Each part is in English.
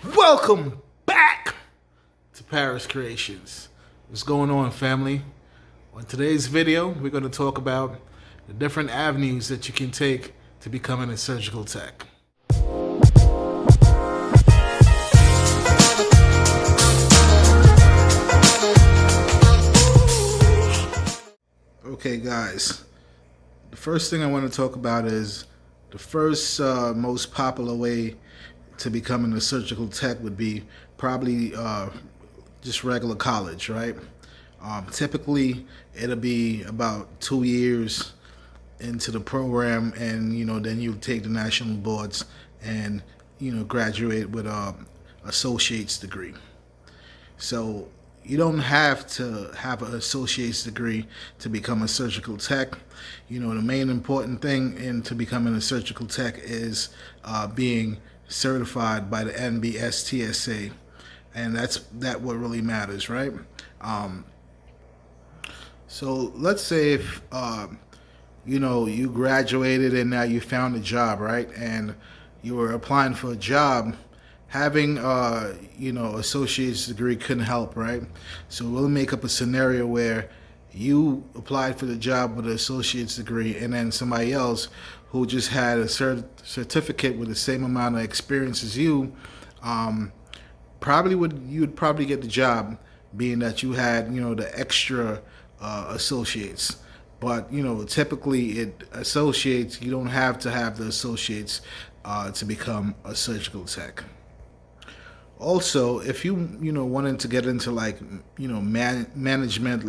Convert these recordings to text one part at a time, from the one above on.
Welcome back to Paris Creations. What's going on, family? On today's video, we're going to talk about the different avenues that you can take to becoming a surgical tech. Okay, guys, the first thing I want to talk about is the first most popular way to becoming a surgical tech would be probably just regular college, right? Typically, it'll be about 2 years into the program, and then you take the national boards and graduate with a associate's degree. So you don't have to have an associate's degree to become a surgical tech. The main important thing in to becoming a surgical tech is being certified by the NBSTSA, and that what really matters, right? So let's say if you graduated and now you found a job, right? And you were applying for a job. Having associate's degree couldn't help, right? So we'll make up a scenario where you applied for the job with an associate's degree, and then somebody else who just had a certificate with the same amount of experience as you, you'd probably get the job, being that you had the extra associates. But typically it associates. You don't have to have the associates to become a surgical tech. Also, if you wanted to get into like management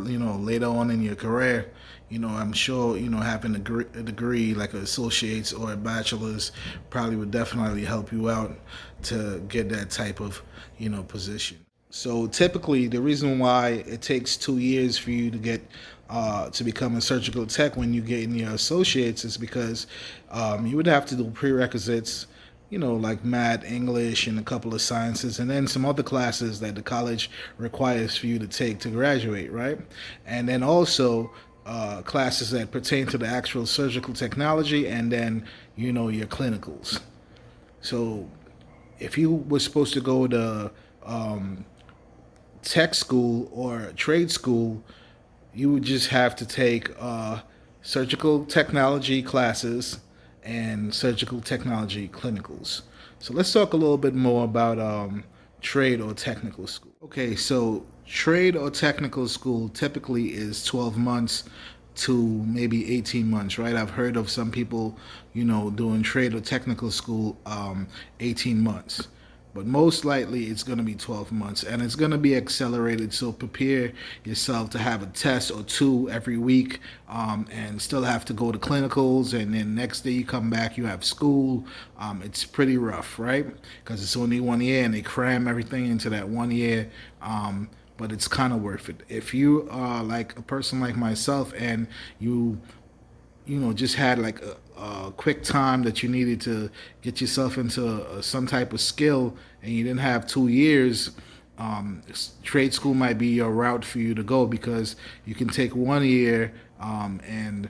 later on in your career, I'm sure having a degree like an associate's or a bachelor's probably would definitely help you out to get that type of position. So typically, the reason why it takes 2 years for you to get to become a surgical tech when you get in your associates is because you would have to do prerequisites, like math, English, and a couple of sciences, and then some other classes that the college requires for you to take to graduate, right? And then also classes that pertain to the actual surgical technology, and then your clinicals. So if you were supposed to go to tech school or trade school, you would just have to take surgical technology classes and surgical technology clinicals. So let's talk a little bit more about trade or technical school. Okay, so trade or technical school typically is 12 months to maybe 18 months, right? I've heard of some people, doing trade or technical school 18 months. But most likely it's going to be 12 months, and it's going to be accelerated. So prepare yourself to have a test or two every week, and still have to go to clinicals. And then next day you come back, you have school. It's pretty rough, right? Because it's only 1 year, and they cram everything into that 1 year. But it's kind of worth it. If you are like a person like myself, and you just had like a quick time that you needed to get yourself into some type of skill, and you didn't have 2 years, trade school might be your route for you to go, because you can take 1 year and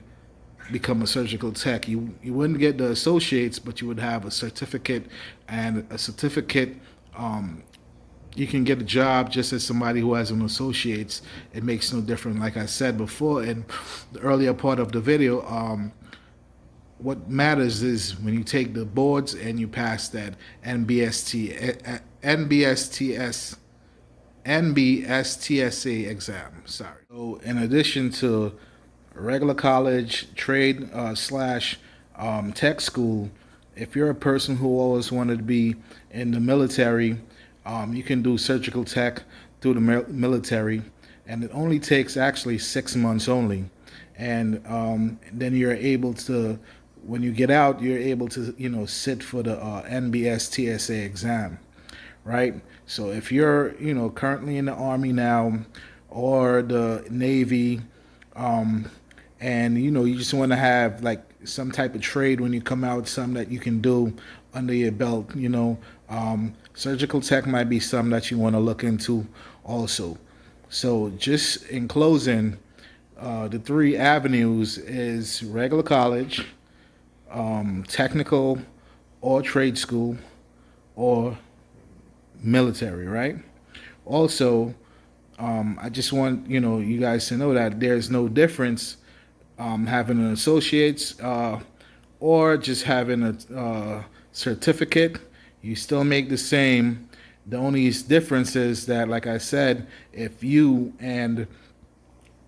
become a surgical tech. You wouldn't get the associates, but you would have a certificate, and a certificate you can get a job just as somebody who has an associate's. It makes no difference. Like I said before in the earlier part of the video, what matters is when you take the boards and you pass that NBSTSA exam. Sorry. So in addition to regular college, trade slash tech school, if you're a person who always wanted to be in the military, you can do surgical tech through the military, and it only takes actually 6 months only. And then you're able to, when you get out, you're able to sit for the NBSTSA exam, right? So if you're currently in the Army now, or the Navy, and you just want to have like some type of trade when you come out, something that you can do under your belt, surgical tech might be something that you want to look into also. So just in closing, the three avenues is regular college, technical or trade school, or military, right? Also, I just want you guys to know that there's no difference having an associate's or just having a certificate. You still make the same. The only difference is that, like I said, if you and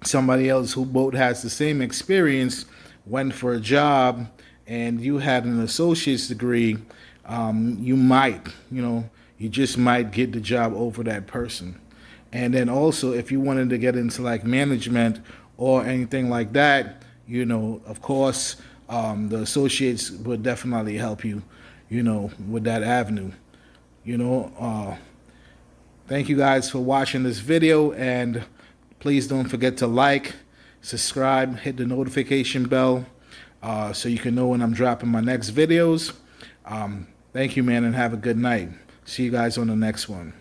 somebody else who both has the same experience went for a job and you had an associate's degree, you might, you just might get the job over that person. And then also, if you wanted to get into like management or anything like that, of course, the associates would definitely help you, with that avenue. You know, uh, Thank you guys for watching this video, and please don't forget to like, subscribe, hit the notification bell so you can know when I'm dropping my next videos. Thank you, man, and have a good night. See you guys on the next one.